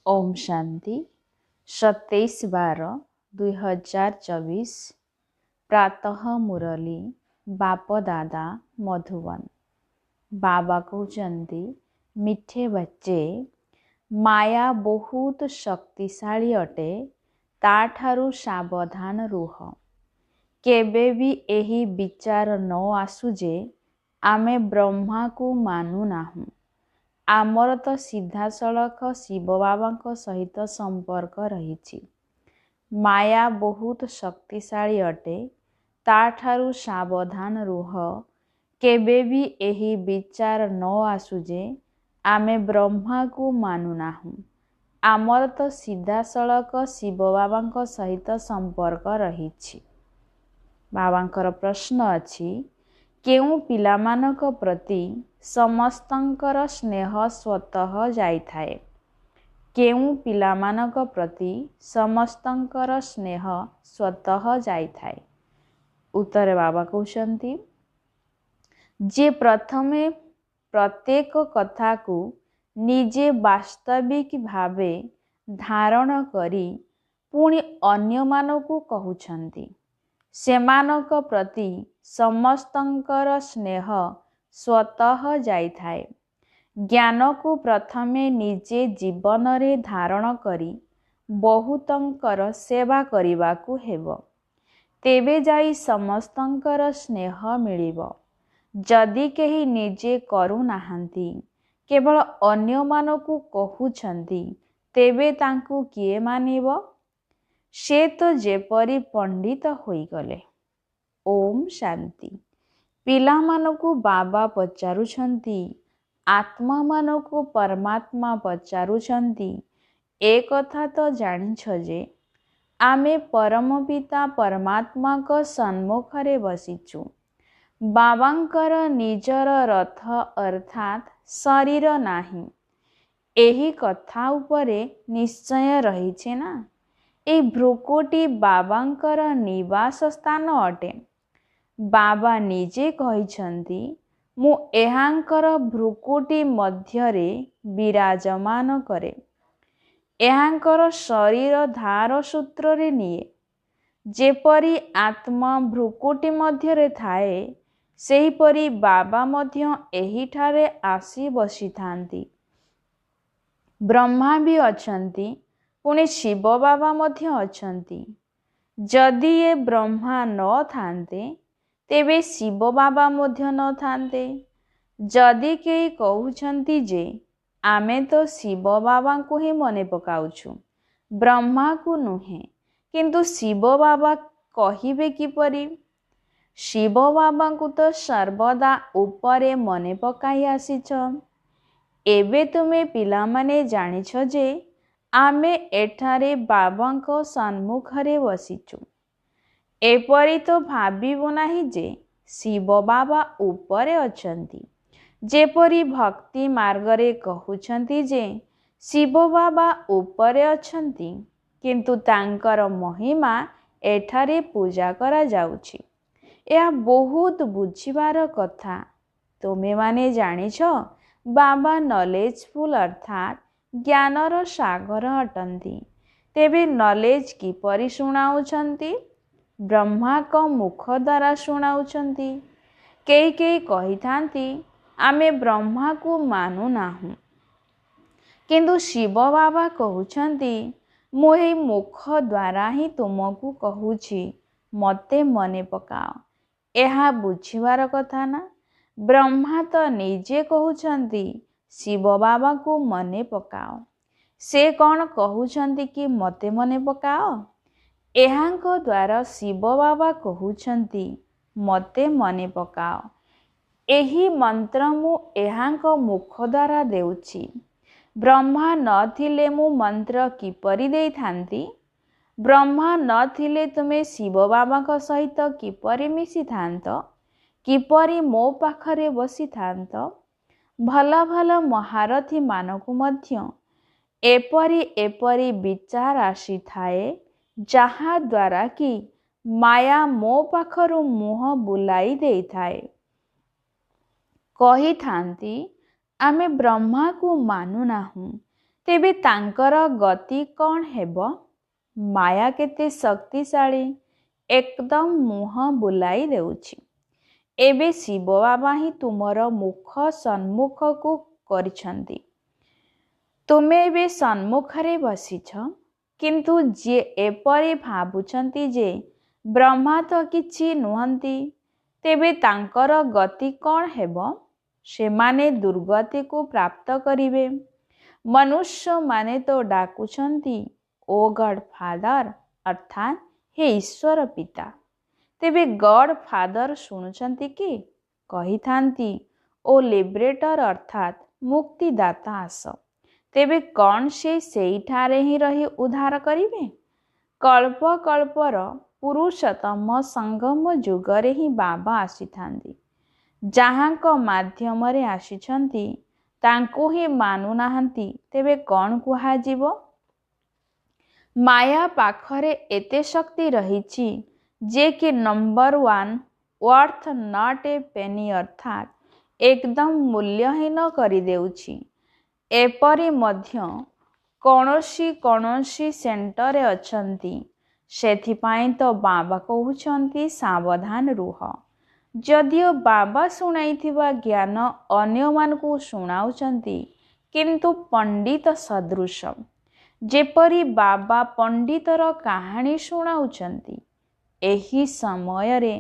ओम शांति 27/12/2024 प्रातः मुरली बाप दादा मधुबन। बाबा कहते मिठे बच्चे माया बहुत शक्तिशाली अटे, ताठारु सावधान रुह। केबे भी एही विचार न आसु जे आमे ब्रह्मा को मानु नाहु। आमर तो सीधा सड़क शिव बाबा सहित संपर्क रही। माया बहुत शक्तिशाली अटे, ताठारु सावधान रुह। केबे भी एही विचार न आसु जे आमे ब्रह्मा को मानु नाहु। आमर तो सीधा सड़क शिव बाबा सहित संपर्क रही। बाबांकर प्रश्न अछि, केउ पिलामानक प्रति समस्तंकर स्नेह स्वतः जाइथाए? केउ पिलामानक प्रति समस्तंकर स्नेह स्वतः जाइथाए? उत्तर बाबा कहउछंती, जे प्रथमे प्रत्येक कथा को निजे वास्तविक भावे धारण करी पुणी अन्य मानकु कहउछंती, सेमानक प्रति समस्तंकर स्नेह स्वतः जाइथाए। ज्ञान को प्रथमे निजे जीवन रे धारण करी बहुतंकर सेवा करिबाकु हेबो, तेबे जाई समस्तंकर स्नेह मिलिबो। जदि केही निजे करू नाहंती, केवल अन्य मानकु कहउछंती, तेबे तांकु किए मानिबो? से तो जेपरी पंडित होई गले। ओम शांति। पिला मानकु बाबा पचारुछंती, आत्मा मानकु परमात्मा पचारुछंती, ए कथा तो जानिछ जे आमे परम पिता परमात्मा को सम्मुखरे बसिचु। बाबांकर निजर रथ अर्थात शरीर नाही, एही कथा उपरे निश्चय रहिछे ना। ए भ्रुकुटी बाबांकर निवास स्थान अटे। बाबा निजे कहिछंती, मु एहांकर भ्रुकुटी मध्यरे विराजमान करे। एहांकर शरीर धार सूत्र रे निये। जेपरी आत्मा भ्रुकुटी मध्यरे थाए, सेहीपरि बाबा मध्य एहिठारे आसी बसिथांती। ब्रह्मा भी अछंती, पुणी शिव बाबा मध्य अछंती। जदि ये ब्रह्मा न थांते, तेबे शिव बाबा मध्य न थांते। जदि केही कहउछंती जे आमे तो शिव बाबा को ही मने पकाउछु, ब्रह्मा को नुहे, किंतु शिव बाबा कहिबे किपरि? शिव बाबा को तो सर्वदा उपरे मने पकाई आसीछ। एबे तुमे पिला माने जानिछ जे आमे एठारे बाबांको सम्मुखरे बसिचु। एपरि तो भाबिबो नाही जे शिव बाबा उपरे अछंती। जेपरि भक्ति मार्गरे कहउछंती जे शिव बाबा उपरे अछंती, किंतु तांकर महिमा एठारे पूजा करा जाउछि। यह बहुत बुझिबार कथा। तुमे माने जानिछ बाबा नॉलेजफुल अर्थात ज्ञानर सागर अटंती। तेबे नॉलेज किपरि शुणाउछंती? ब्रह्मा को मुख द्वारा शुणाउछंती। केही केही कहिथांती, आमे ब्रह्मा को मानु नाहु, किंतु शिव बाबा कहउछंती, मु एही मुख द्वारा ही तुमको कहूछि, मते मने पकाओ। एहा बुझिबार कथा ना। ब्रह्मा तो निजे कहउछंती, शिव बाबा को मने पकाओ। से कौन कहउछंती कि मते मने पकाओ? एहांको द्वारा शिव बाबा कहउछंती, मते मने पकाओ। एही मंत्र मु एहांको मुख द्वारा देउछि। ब्रह्मा न थिले मु मंत्र किपरि देइथांती? ब्रह्मा न थिले तुमे शिव बाबा को सहित किपरि मिसी थांत? किपरि मो पाखरे बसी थांत? भला भला महारथी मानकु मध्य एपरि एपरि विचार आसी थाए, जहा द्वारा कि माया मो पाखरु मुह बुलाई देई थाए। कही थांती, आमे ब्रह्मा को मानु नाहु, ତେବେ ତାଙ୍କର ଗତି କ'ଣ ହେବ? ମାୟା କେତେ ଶକ୍ତିଶାଳୀ, ଏକଦମ ମୁହଁ ବୁଲାଇ ଦେଉଛି। ଏବେ ଶିବ ବାବା ହିଁ ତୁମର ମୁଖ ସମ୍ମୁଖକୁ କରିଛନ୍ତି। ତୁମେ ଏବେ ସମ୍ମୁଖରେ ବସିଛ, କିନ୍ତୁ ଯିଏ ଏପରି ଭାବୁଛନ୍ତି ଯେ ବ୍ରହ୍ମା ତ କିଛି ନୁହନ୍ତି, ତେବେ ତାଙ୍କର ଗତି କ'ଣ ହେବ? ସେମାନେ ଦୁର୍ଗତିକୁ ପ୍ରାପ୍ତ କରିବେ। ମନୁଷ୍ୟମାନେ ତ ଡାକୁଛନ୍ତି ଓ ଗଡ୍ ଫାଦର, ଅର୍ଥାତ୍ ହେ ଈଶ୍ୱର ପିତା। ତେବେ ଗଡ୍ ଫାଦର ଶୁଣୁଛନ୍ତି କି? କହିଥାନ୍ତି ଓ ଲିବରେଟର ଅର୍ଥାତ୍ ମୁକ୍ତିଦାତା ଆସ। ତେବେ କ'ଣ ସେ ସେଇଠାରେ ହିଁ ରହି ଉଦ୍ଧାର କରିବେ? କଳ୍ପ କଳ୍ପର ପୁରୁଷୋତ୍ତମ ସଙ୍ଗମ ଯୁଗରେ ହିଁ ବାବା ଆସିଥାନ୍ତି। ଯାହାଙ୍କ ମାଧ୍ୟମରେ ଆସିଛନ୍ତି ତାଙ୍କୁ ହିଁ ମାନୁନାହାନ୍ତି, ତେବେ କ'ଣ କୁହାଯିବ? ମାୟା ପାଖରେ ଏତେ ଶକ୍ତି ରହିଛି ଯେ କି ନମ୍ବର 1 ୱାର୍ଥ ନଟ୍ ଏ ପେନି, ଅର୍ଥାତ୍ ଏକଦମ ମୂଲ୍ୟହୀନ କରିଦେଉଛି। ଏପରି ମଧ୍ୟ କୌଣସି ସେଣ୍ଟରରେ ଅଛନ୍ତି। ସେଥିପାଇଁ ତ ବାବା କହୁଛନ୍ତି ସାବଧାନ ରୁହ। ଯଦିଓ ବାବା ଶୁଣାଇଥିବା ଜ୍ଞାନ ଅନ୍ୟମାନଙ୍କୁ ଶୁଣାଉଛନ୍ତି, କିନ୍ତୁ ପଣ୍ଡିତ ସଦୃଶ। ଯେପରି ବାବା ପଣ୍ଡିତର କାହାଣୀ ଶୁଣାଉଛନ୍ତି। ଏହି ସମୟରେ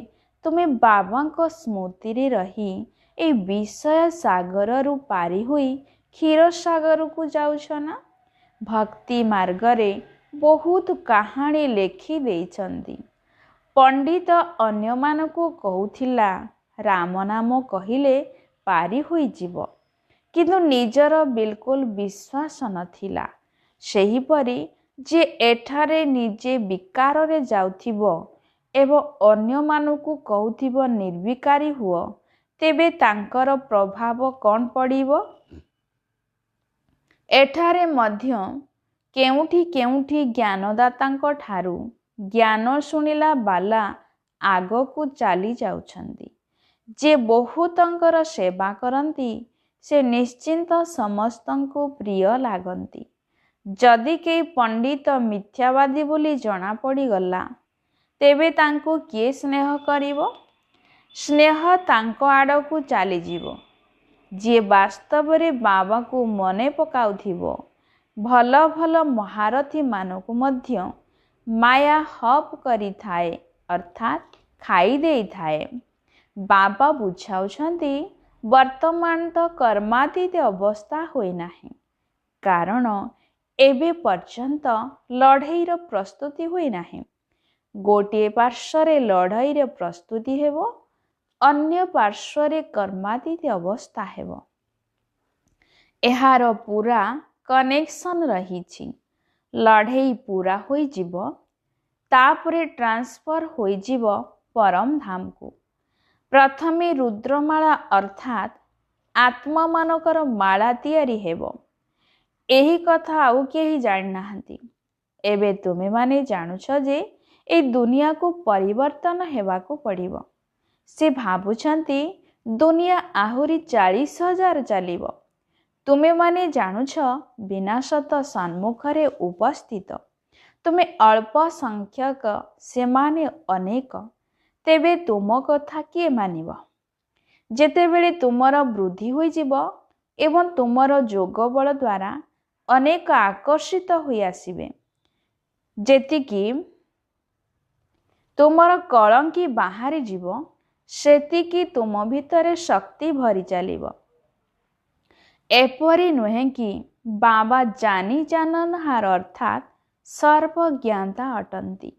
ତୁମେ ବାବାଙ୍କ ସ୍ମୃତିରେ ରହି ଏହି ବିଷୟ ସାଗରରୁ ପାରି ହୋଇ କ୍ଷୀର ସାଗରକୁ ଯାଉଛ ନା? ଭକ୍ତି ମାର୍ଗରେ ବହୁତ କାହାଣୀ ଲେଖି ଦେଇଛନ୍ତି। ପଣ୍ଡିତ ଅନ୍ୟମାନଙ୍କୁ କହୁଥିଲା ରାମ ନାମ କହିଲେ ପାରି ହୋଇଯିବ, କିନ୍ତୁ ନିଜର ବିଲକୁଲ ବିଶ୍ୱାସ ନଥିଲା। ସେହିପରି ଯିଏ ଏଠାରେ ନିଜେ ବିକାରରେ ଯାଉଥିବ ଏବଂ ଅନ୍ୟମାନଙ୍କୁ କହୁଥିବ ନିର୍ବିକାରୀ ହୁଅ, ତେବେ ତାଙ୍କର ପ୍ରଭାବ କ'ଣ ପଡ଼ିବ? ଏଠାରେ ମଧ୍ୟ କେଉଁଠି କେଉଁଠି ଜ୍ଞାନଦାତାଙ୍କ ଠାରୁ ଜ୍ଞାନ ଶୁଣିଲା ବାଲା ଆଗକୁ ଚାଲି ଯାଉଛନ୍ତି। ଯେ ବହୁତଙ୍କର ସେବା କରନ୍ତି, ସେ ନିଶ୍ଚିନ୍ତ ସମସ୍ତଙ୍କୁ ପ୍ରିୟ ଲାଗନ୍ତି। ଯଦି କେହି ପଣ୍ଡିତ ମିଥ୍ୟାବାଦୀ ବୋଲି ଜଣାପଡ଼ିଗଲା, ତେବେ ତାଙ୍କୁ କିଏ ସ୍ନେହ କରିବ? ସ୍ନେହ ତାଙ୍କ ଆଡ଼କୁ ଚାଲିଯିବ। ଯିଏ ବାସ୍ତବରେ ବାବାଙ୍କୁ ମନେ ପକାଉଥିବ, ଭଲ ଭଲ ମହାରଥୀମାନଙ୍କୁ ମଧ୍ୟ ମାୟା ହପ୍ କରିଥାଏ, ଅର୍ଥାତ୍ ଖାଇ ଦେଇଥାଏ। ବାବା ବୁଝାଉଛନ୍ତି ବର୍ତ୍ତମାନ ତ କର୍ମାତୀତ ଅବସ୍ଥା ହୋଇନାହିଁ, କାରଣ ଏବେ ପର୍ଯ୍ୟନ୍ତ ଲଢ଼େଇର ପ୍ରସ୍ତୁତି ହୋଇନାହିଁ। ଗୋଟିଏ ପାର୍ଶ୍ୱରେ ଲଢ଼େଇର ପ୍ରସ୍ତୁତି ହେବ, ଅନ୍ୟ ପାର୍ଶ୍ୱରେ କର୍ମାତୀତ ଅବସ୍ଥା ହେବ। ଏହାର ପୁରା କନେକ୍ସନ୍ ରହିଛି। ଲଢ଼େଇ ପୁରା ହୋଇଯିବ, ତାପରେ ଟ୍ରାନ୍ସଫର ହୋଇଯିବ ପରମ ଧାମକୁ। ପ୍ରଥମେ ରୁଦ୍ରମାଳା ଅର୍ଥାତ୍ ଆତ୍ମାମାନଙ୍କର ମାଳା ତିଆରି ହେବ। ଏହି କଥା ଆଉ କେହି ଜାଣିନାହାନ୍ତି। ଏବେ ତୁମେମାନେ ଜାଣୁଛ ଯେ ଏହି ଦୁନିଆକୁ ପରିବର୍ତ୍ତନ ହେବାକୁ ପଡ଼ିବ। ସେ ଭାବୁଛନ୍ତି ଦୁନିଆ ଆହୁରି 40,000 ଚାଲିବ। ତୁମେମାନେ ଜାଣୁଛ ବିନାଶ ତ ସମ୍ମୁଖରେ ଉପସ୍ଥିତ। ତୁମେ ଅଳ୍ପ ସଂଖ୍ୟକ, ସେମାନେ ଅନେକ। ତେବେ ତୁମ କଥା କିଏ ମାନିବ? ଯେତେବେଳେ ତୁମର ବୃଦ୍ଧି ହୋଇଯିବ ଏବଂ ତୁମର ଯୋଗ ବଳ ଦ୍ୱାରା ଅନେକ ଆକର୍ଷିତ ହୋଇ ଆସିବେ, ଯେତିକି ତୁମର କଳଙ୍କି ବାହାରିଯିବ, ସେତିକି ତୁମ ଭିତରେ ଶକ୍ତି ଭରି ଚାଲିବ। ଏପରି ନୁହେଁ କି ବାବା ଜାନିଜାନନହାର ଅର୍ଥାତ୍ ସର୍ବଜ୍ଞାତା ଅଟନ୍ତି।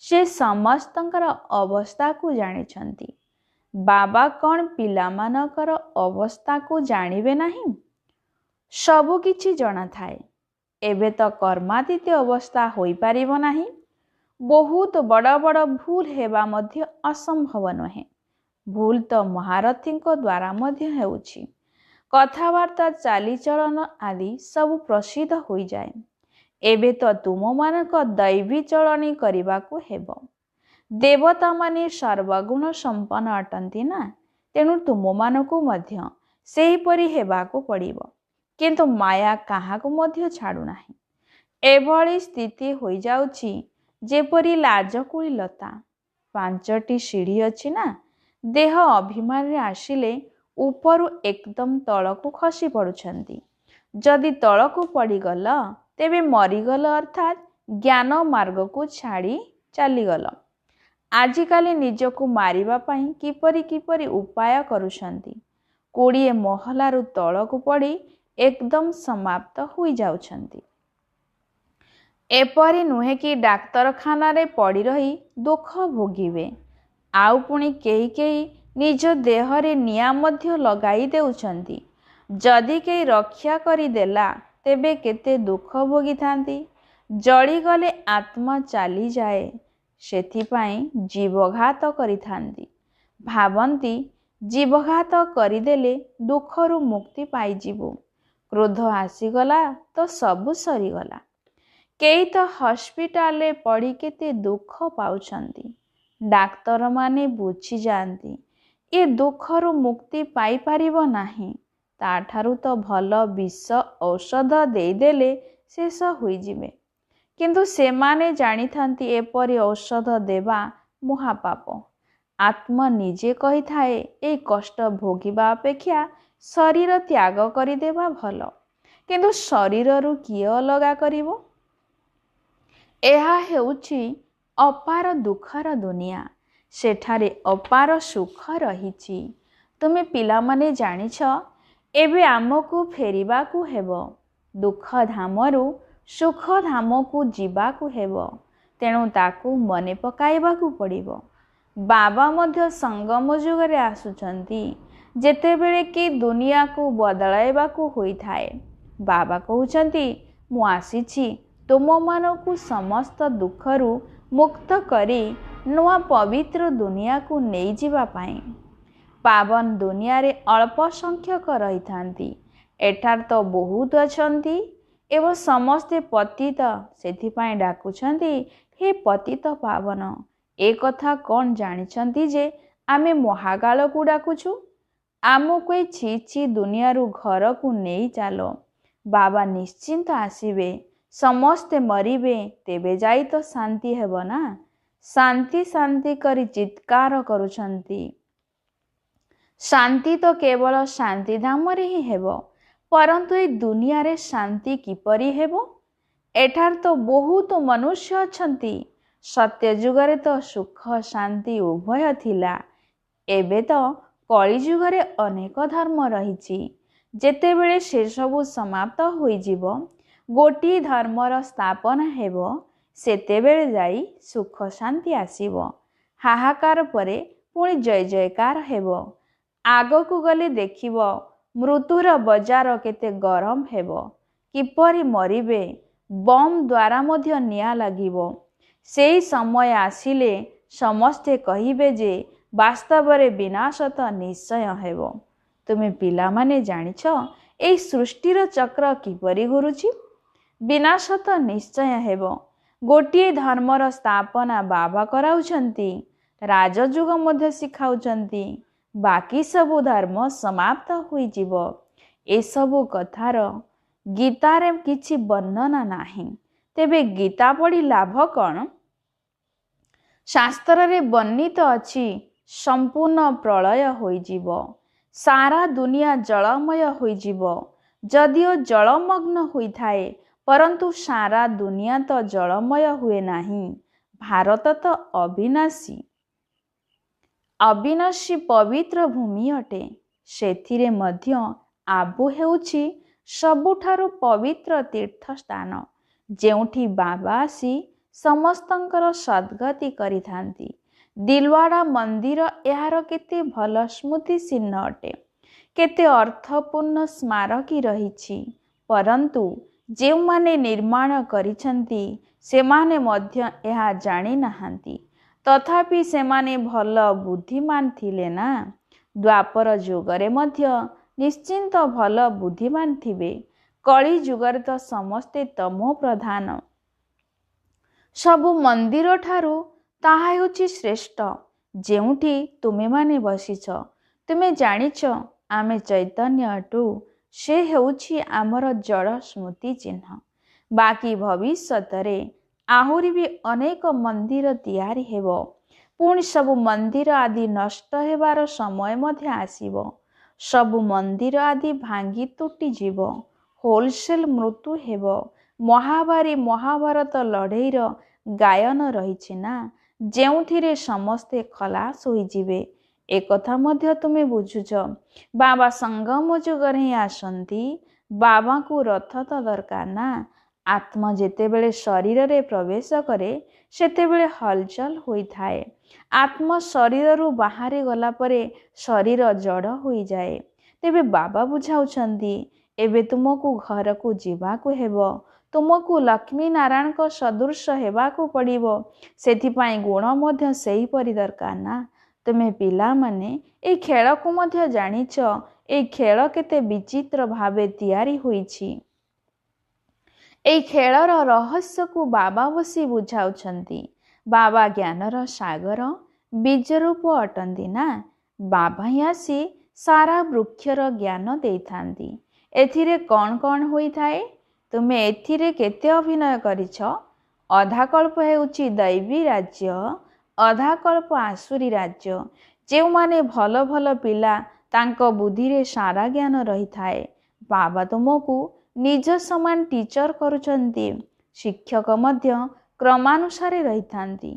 ସେ ସମସ୍ତଙ୍କର ଅବସ୍ଥାକୁ ଜାଣିଛନ୍ତି। ବାବା କ'ଣ ପିଲାମାନଙ୍କର ଅବସ୍ଥାକୁ ଜାଣିବେ ନାହିଁ? ସବୁ କିଛି ଜଣାଥାଏ। ଏବେ ତ କର୍ମାତୀତ ଅବସ୍ଥା ହୋଇପାରିବ ନାହିଁ। ବହୁତ ବଡ଼ ବଡ଼ ଭୁଲ ହେବା ମଧ୍ୟ ଅସମ୍ଭବ ନୁହେଁ। ଭୁଲ ତ ମହାରଥୀଙ୍କ ଦ୍ୱାରା ମଧ୍ୟ ହେଉଛି। କଥାବାର୍ତ୍ତା, ଚାଲିଚଳନ ଆଦି ସବୁ ପ୍ରସିଦ୍ଧ ହୋଇଯାଏ। ଏବେ ତ ତୁମମାନଙ୍କ ଦୈବୀ ଚଳଣି କରିବାକୁ ହେବ। ଦେବତାମାନେ ସର୍ବଗୁଣ ସମ୍ପନ୍ନ ଅଟନ୍ତି ନା, ତେଣୁ ତୁମମାନଙ୍କୁ ମଧ୍ୟ ସେହିପରି ହେବାକୁ ପଡ଼ିବ। କିନ୍ତୁ ମାୟା କାହାକୁ ମଧ୍ୟ ଛାଡ଼ୁନାହିଁ। ଏଭଳି ସ୍ଥିତି ହୋଇଯାଉଛି ଯେପରି ଲାଜକୁଳି ଲତା। 5ଟି ସିଢ଼ି ଅଛି ନା, ଦେହ ଅଭିମାନରେ ଆସିଲେ ଉପରୁ ଏକଦମ ତଳକୁ ଖସି ପଡ଼ୁଛନ୍ତି। ଯଦି ତଳକୁ ପଡ଼ିଗଲ ତେବେ ମରିଗଲ, ଅର୍ଥାତ୍ ଜ୍ଞାନ ମାର୍ଗକୁ ଛାଡ଼ି ଚାଲିଗଲ। ଆଜିକାଲି ନିଜକୁ ମାରିବା ପାଇଁ କିପରି ଉପାୟ କରୁଛନ୍ତି। 20 ମହଲାରୁ ତଳକୁ ପଡ଼ି ଏକଦମ ସମାପ୍ତ ହୋଇଯାଉଛନ୍ତି। ଏପରି ନୁହେଁ କି ଡାକ୍ତରଖାନାରେ ପଡ଼ି ରହି ଦୁଃଖ ଭୋଗିବେ। ଆଉ ପୁଣି କେହି କେହି ନିଜ ଦେହରେ ନିଆଁ ମଧ୍ୟ ଲଗାଇ ଦେଉଛନ୍ତି। ଯଦି କେହି ରକ୍ଷା କରିଦେଲା ତେବେ କେତେ ଦୁଃଖ ଭୋଗିଥାନ୍ତି। ଜଳିଗଲେ ଆତ୍ମା ଚାଲିଯାଏ, ସେଥିପାଇଁ ଜୀବଘାତ କରିଥାନ୍ତି। ଭାବନ୍ତି ଜୀବଘାତ କରିଦେଲେ ଦୁଃଖରୁ ମୁକ୍ତି ପାଇଯିବୁ। କ୍ରୋଧ ଆସିଗଲା ତ ସବୁ ସରିଗଲା। କେହି ତ ହସ୍ପିଟାଲରେ ପଡ଼ି କେତେ ଦୁଃଖ ପାଉଛନ୍ତି। ଡାକ୍ତରମାନେ ବୁଝିଯାଆନ୍ତି ଏ ଦୁଃଖରୁ ମୁକ୍ତି ପାଇପାରିବ ନାହିଁ, ତାଠାରୁ ତ ଭଲ ବିଷ ଔଷଧ ଦେଇଦେଲେ ଶେଷ ହୋଇଯିବେ। କିନ୍ତୁ ସେମାନେ ଜାଣିଥାନ୍ତି ଏପରି ଔଷଧ ଦେବା ମହାପାପ। ଆତ୍ମା ନିଜେ କହିଥାଏ ଏହି କଷ୍ଟ ଭୋଗିବା ଅପେକ୍ଷା ଶରୀର ତ୍ୟାଗ କରିଦେବା ଭଲ। କିନ୍ତୁ ଶରୀରରୁ କିଏ ଅଲଗା କରିବ? ଏହା ହେଉଛି ଅପାର ଦୁଃଖର ଦୁନିଆ। ସେଠାରେ ଅପାର ସୁଖ ରହିଛି। ତୁମେ ପିଲାମାନେ ଜାଣିଛ, ଏବେ ଆମକୁ ଫେରିବାକୁ ହେବ। ଦୁଃଖ ଧାମରୁ ସୁଖ ଧାମକୁ ଯିବାକୁ ହେବ। ତେଣୁ ତାକୁ ମନେ ପକାଇବାକୁ ପଡ଼ିବ। ବାବା ମଧ୍ୟ ସଙ୍ଗମ ଯୁଗରେ ଆସୁଛନ୍ତି, ଯେତେବେଳେ କି ଦୁନିଆକୁ ବଦଳାଇବାକୁ ହୋଇଥାଏ। ବାବା କହୁଛନ୍ତି, ମୁଁ ଆସିଛି ତୁମମାନଙ୍କୁ ସମସ୍ତ ଦୁଃଖରୁ ମୁକ୍ତ କରି ନୂଆ ପବିତ୍ର ଦୁନିଆକୁ ନେଇଯିବା ପାଇଁ। ପାବନ ଦୁନିଆରେ ଅଳ୍ପ ସଂଖ୍ୟକ ରହିଥାନ୍ତି। ଏଠାରେ ତ ବହୁତ ଅଛନ୍ତି ଏବଂ ସମସ୍ତେ ପତିତ। ସେଥିପାଇଁ ଡାକୁଛନ୍ତି, ହେ ପତିତ ପାବନ। ଏ କଥା କ'ଣ ଜାଣିଛନ୍ତି ଯେ ଆମେ ମହାକାଳକୁ ଡାକୁଛୁ? ଆମକୁ ଏ ଛି ଛି ଦୁନିଆରୁ ଘରକୁ ନେଇ ଚାଲ। ବାବା ନିଶ୍ଚିନ୍ତ ଆସିବେ, ସମସ୍ତେ ମରିବେ, ତେବେ ଯାଇ ତ ଶାନ୍ତି ହେବ ନା। ଶାନ୍ତି ଶାନ୍ତି କରି ଚିତ୍କାର କରୁଛନ୍ତି। ଶାନ୍ତି ତ କେବଳ ଶାନ୍ତିଧାମରେ ହିଁ ହେବ। ପରନ୍ତୁ ଏ ଦୁନିଆରେ ଶାନ୍ତି କିପରି ହେବ? ଏଠାରେ ତ ବହୁତ ମନୁଷ୍ୟ ଅଛନ୍ତି। ସତ୍ୟ ଯୁଗରେ ତ ସୁଖ ଶାନ୍ତି ଉଭୟ ଥିଲା। ଏବେ ତ କଳିଯୁଗରେ ଅନେକ ଧର୍ମ ରହିଛି। ଯେତେବେଳେ ସେସବୁ ସମାପ୍ତ ହୋଇଯିବ, ଗୋଟିଏ ଧର୍ମର ସ୍ଥାପନା ହେବ, ସେତେବେଳେ ଯାଇ ସୁଖ ଶାନ୍ତି ଆସିବ। ହାହାକାର ପରେ ପୁଣି ଜୟ ଜୟକାର ହେବ। ଆଗକୁ ଗଲେ ଦେଖିବ ମୃତ୍ୟୁର ବଜାର କେତେ ଗରମ ହେବ। କିପରି ମରିବେ, ବମ୍ ଦ୍ୱାରା ମଧ୍ୟ ନିଆଁ ଲାଗିବ। ସେହି ସମୟ ଆସିଲେ ସମସ୍ତେ କହିବେ ଯେ ବାସ୍ତବରେ ବିନାଶ ତ ନିଶ୍ଚୟ ହେବ। ତୁମେ ପିଲାମାନେ ଜାଣିଛ ଏହି ସୃଷ୍ଟିର ଚକ୍ର କିପରି ଘୁରୁଛି? ବିନାଶ ତ ନିଶ୍ଚୟ ହେବ। ଗୋଟିଏ ଧର୍ମର ସ୍ଥାପନା ବାବା କରାଉଛନ୍ତି, ରାଜଯୁଗ ମଧ୍ୟ ଶିଖାଉଛନ୍ତି। ବାକି ସବୁ ଧର୍ମ ସମାପ୍ତ ହୋଇଯିବ। ଏସବୁ କଥାର ଗୀତାରେ କିଛି ବର୍ଣ୍ଣନା ନାହିଁ। ତେବେ ଗୀତା ପଢ଼ି ଲାଭ କ'ଣ? ଶାସ୍ତ୍ରରେ ବର୍ଣ୍ଣିତ ଅଛି, ସମ୍ପୂର୍ଣ୍ଣ ପ୍ରଳୟ ହୋଇଯିବ। ସାରା ଦୁନିଆ ଜଳମୟ ହୋଇଯିବ। ଯଦିଓ ଜଳମଗ୍ନ ହୋଇଥାଏ, ପରନ୍ତୁ ସାରା ଦୁନିଆ ତ ଜଳମୟ ହୁଏ ନାହିଁ। ଭାରତ ତ ଅବିନାଶୀ ପବିତ୍ର ଭୂମି ଅଟେ। ସେଥିରେ ମଧ୍ୟ ଆବୁ ହେଉଛି ସବୁଠାରୁ ପବିତ୍ର ତୀର୍ଥସ୍ଥାନ, ଯେଉଁଠି ବାବା ଆସି ସମସ୍ତଙ୍କର ସଦ୍ଗତି କରିଥାନ୍ତି। ଦିଲୱାଡ଼ା ମନ୍ଦିର ଏହାର କେତେ ଭଲ ସ୍ମୃତି ଚିହ୍ନ ଅଟେ। କେତେ ଅର୍ଥପୂର୍ଣ୍ଣ ସ୍ମାରକୀ ରହିଛି। ପରନ୍ତୁ ଯେଉଁମାନେ ନିର୍ମାଣ କରିଛନ୍ତି ସେମାନେ ମଧ୍ୟ ଏହା ଜାଣିନାହାନ୍ତି। ତଥାପି ସେମାନେ ଭଲ ବୁଦ୍ଧିମାନ ଥିଲେ ନା। ଦ୍ୱାପର ଯୁଗରେ ମଧ୍ୟ ନିଶ୍ଚିନ୍ତ ଭଲ ବୁଦ୍ଧିମାନ ଥିବେ। କଳି ଯୁଗରେ ତ ସମସ୍ତେ ତମୋ ପ୍ରଧାନ। ସବୁ ମନ୍ଦିରଠାରୁ ତାହା ହେଉଛି ଶ୍ରେଷ୍ଠ, ଯେଉଁଠି ତୁମେମାନେ ବସିଛ। ତୁମେ ଜାଣିଛ ଆମେ ଚୈତନ୍ୟ ଅଟୁ। से हेउछि आमर जड़ स्मृति चिन्ह। बाकी भविष्यतरे आहुरी भी अनेक मंदिर तैयारी हेबो। पुणी सबु मंदिर आदि नष्ट हेबार समय मध्य आसीबो। सबु मंदिर आदि भांगी तुटी जीवो। होलसेल मृत्यु हेबो। महाभारी महाभारत लड़ेईर गायन रही ना, जेउथिरे समस्ते खलास होइजिबे। एकथा मध्य तुमे बुझुछ। बाबा संगम जुगरे ही आसंती। बाबा को रथ तो दरकार ना। आत्मा जेतेबेले शरीर रे प्रवेश करे सेतेबेले हलचल होई थाए। आत्मा शरीर रु बाहरी गला परे शरीर जड़ होई जाए। तेबे बाबा बुझाउछंती एबे तुमको घर को जीवाकू हेबो। तुमको लक्ष्मी नारायण को सदृश हेबाकू पड़िबो। सेथिपाई गुण मध्य सेही परि दरकार ना। तुमे पिला माने ए खेल को मध्य जानिछ ए खेल केते विचित्र भावे तैयारी होईछि। ए खेलर रहस्य को बाबा बसी बुझाउछंती। बाबा ज्ञानर सागर बीज रूप अटंती ना। बाबा ही आसी सारा वृक्षर ज्ञान देइथांती। एथिरे कौन कौन होई थाए? तुमे एथिरे केते अभिनय करिछ? अधा कल्प हेउछि दैवी राज्य, अधा कल्प आसुरी राज्य। जेउ माने भल भल पिला तांको बुद्धि रे सारा ज्ञान रही थाए। बाबा तुमको निज समान टीचर करुचंती। शिक्षक मध्य क्रमानुसारे रही थांती।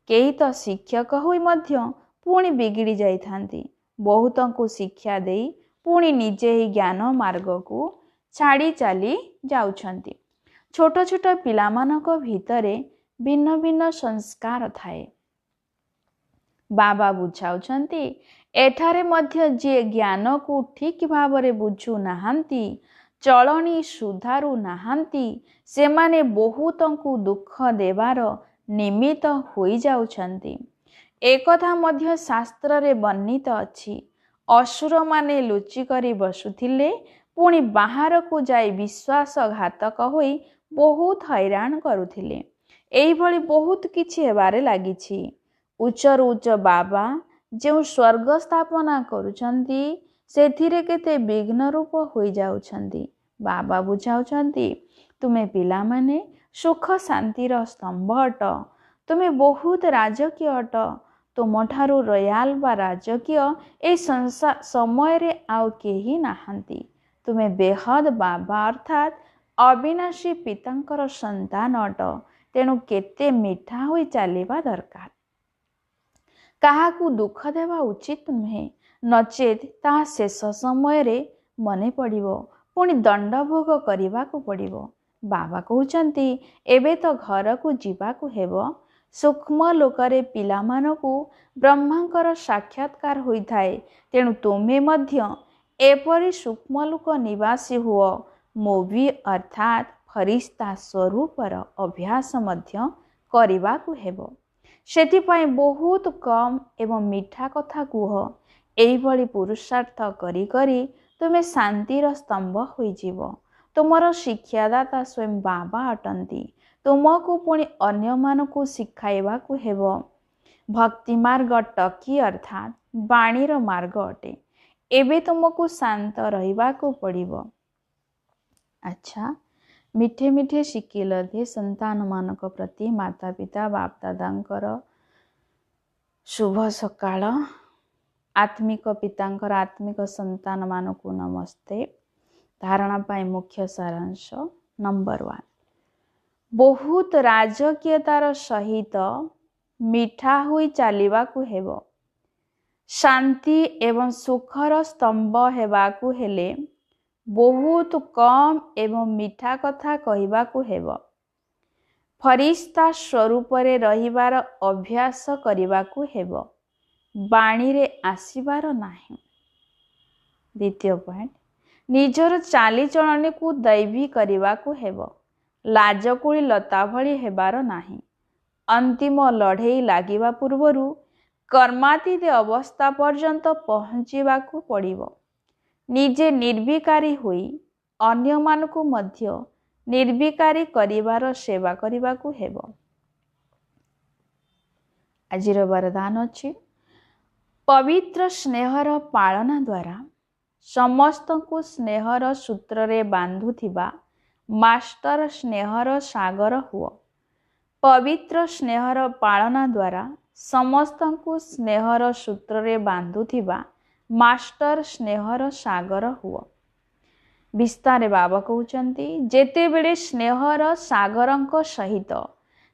केही तो शिक्षक होई मध्य पुणी बिगिड़ी जाई थांती। बहुतों को शिक्षा देई पुणी निजे ही ज्ञान मार्ग को छाड़ी चली जाउछंती। छोट छोट पिलामानक भितरे भिन्न भिन्न संस्कार थाए। बाबा बुझाउछंती एठारे मध्य जे ज्ञान को ठीक भावरे बुझु नाहांती, चलनी सुधारू नाहांती, सेमाने बहुतों को दुख देवार निमित्त होई जाउछंती। एकथा मध्य शास्त्र रे वर्णित अछि। असुर माने लुचि करी बसुथिले, पुणी बाहर को जाई विश्वासघातक होई बहुत हैरान करुथिले। एही भली बहुत किछि हेबारे लागिछि। उच्चरु उच्च बाबा जो स्वर्ग स्थापना करुछंती सेथिरे केते विघ्न रूप होई जाउछंती। बाबा बुझाउछंती तुमे पिला माने सुख शांतिर स्तंभ अट। तुमे बहुत राजकीय अट। तुमठारु रयाल बा राजकीय ए समय रे आउ केही नाहांती। तुमे बेहद बाबा अर्थात अविनाशी पितांकर संतान अट। तेणु केते मिठा होई चलिबा दरकार। काहाकू दुख देवा उचित नुहे, नचेत ता शेष समय रे मने पड़िबो, पुणी दंड भोग करिबा को पड़िबो। बाबा कहउचंती एबे तो घर को जीवाकू हेबो। सूक्ष्म लोकरे पिलामानकू ब्रह्मांकर साक्षात्कार होई थाए। तेणु तुमे मध्य एपरि सूक्ष्म लोक निवासी हुओ। मोवी अर्थात फरिस्ता स्वरूपर अभ्यास मध्य करिबाकू हेबो। सेथिपाई बहुत कम एवं मीठा कथा कुह। एही भली पुरुषार्थ करी करी तुमे शांतिर स्तंभ होई जीवो। तुमर शिक्षादाता स्वयं बाबा अटंती। तुमको पुणी अन्य मानकू शिखाइबाकू हेबो। भक्ति मार्ग टकी अर्थात बाणीर मार्ग अटे। एबे तुमको शांत रहिबाकू पड़िबो। अच्छा, मिठे मिठे शिकिल दे संतान मानक प्रति माता पिता बाप दादांकर शुभ सकाळ। आत्मिक पितांकर आत्मिक संतान मानकू नमस्ते। धारणा पाई मुख्य सारांश नंबर 1, बहुत राजकीयतार सहित मिठा हुई चलिबाकू हेबो। शांति एवं सुखर स्तंभ हेबाकू हेले बहुत कम एवं मीठा कथा कहिबाकू हेबो। फरिस्ता स्वरूपरे रहिबार अभ्यास करिबाकू हेबो। बाणी रे आसीबार नाही। द्वितीय पॉइंट, निजर चालीचलनी को दैवी करिबाकू हेबो। लाजकुली लता भली हेबार नाही। अंतिम लड़ेई लागिबा पूर्वरु कर्मातीत अवस्था पर्यंत पहुँचीबाकू पड़िबो। निजे निर्विकारी होई अन्य मानकू मध्य निर्विकारी करिबार सेवा करिबाकू हेबो। आजिर वरदान अछि, पवित्र स्नेहर पालना द्वारा ସମସ୍ତଙ୍କୁ ସ୍ନେହର ସୂତ୍ରରେ ବାନ୍ଧୁଥିବା ମାଷ୍ଟର ସ୍ନେହର ସାଗର ହୁଅ। ପବିତ୍ର ସ୍ନେହର ପାଳନା ଦ୍ୱାରା ସମସ୍ତଙ୍କୁ ସ୍ନେହର ସୂତ୍ରରେ ବାନ୍ଧୁଥିବା ମାଷ୍ଟର ସ୍ନେହର ସାଗର ହୁଅ। ବିସ୍ତାରେ ବାବା କହୁଛନ୍ତି, ଯେତେବେଳେ ସ୍ନେହର ସାଗରଙ୍କ ସହିତ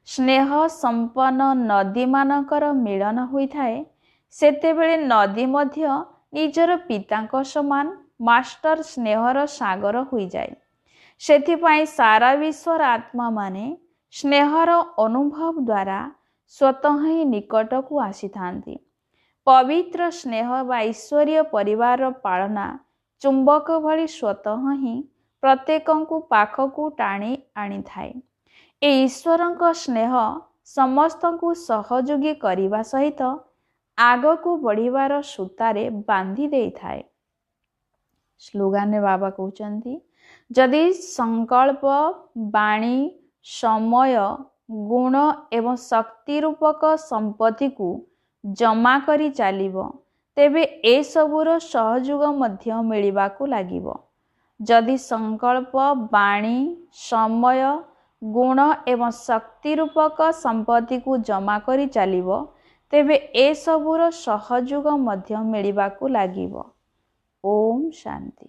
ସ୍ନେହ ସମ୍ପନ୍ନ ନଦୀମାନଙ୍କର ମିଳନ ହୋଇଥାଏ, ସେତେବେଳେ ନଦୀ ମଧ୍ୟ ନିଜର ପିତାଙ୍କ ସମାନ ମାଷ୍ଟର ସ୍ନେହର ସାଗର ହୋଇଯାଏ। ସେଥିପାଇଁ ସାରା ବିଶ୍ୱର ଆତ୍ମାମାନେ ସ୍ନେହର ଅନୁଭବ ଦ୍ୱାରା ସ୍ୱତଃ ହିଁ ନିକଟକୁ ଆସିଥାନ୍ତି। ପବିତ୍ର ସ୍ନେହ ବା ଈଶ୍ୱରୀୟ ପରିବାରର ପାଳନା ଚୁମ୍ବକ ଭଳି ସ୍ୱତଃ ହିଁ ପ୍ରତ୍ୟେକଙ୍କୁ ପାଖକୁ ଟାଣି ଆଣିଥାଏ। ଏ ଈଶ୍ୱରଙ୍କ ସ୍ନେହ ସମସ୍ତଙ୍କୁ ସହଯୋଗୀ କରିବା ସହିତ ଆଗକୁ ବଢ଼ିବାର ସୂତାରେ ବାନ୍ଧି ଦେଇଥାଏ। ସ୍ଲୋଗାନରେ ବାବା କହୁଛନ୍ତି, ଯଦି ସଂକଳ୍ପ, ବାଣୀ, ସମୟ, ଗୁଣ ଏବଂ ଶକ୍ତି ରୂପକ ସମ୍ପତ୍ତିକୁ ଜମା କରି ଚାଲିବ, ତେବେ ଏସବୁର ସହଯୋଗ ମଧ୍ୟ ମିଳିବାକୁ ଲାଗିବ। ଯଦି ସଂକଳ୍ପ, ବାଣୀ, ସମୟ, ଗୁଣ ଏବଂ ଶକ୍ତି ରୂପକ ସମ୍ପତ୍ତିକୁ ଜମା କରି ଚାଲିବ, ତେବେ ଏସବୁର ସହଯୋଗ ମଧ୍ୟ ମିଳିବାକୁ ଲାଗିବ। ଓମ୍ ଶାନ୍ତି।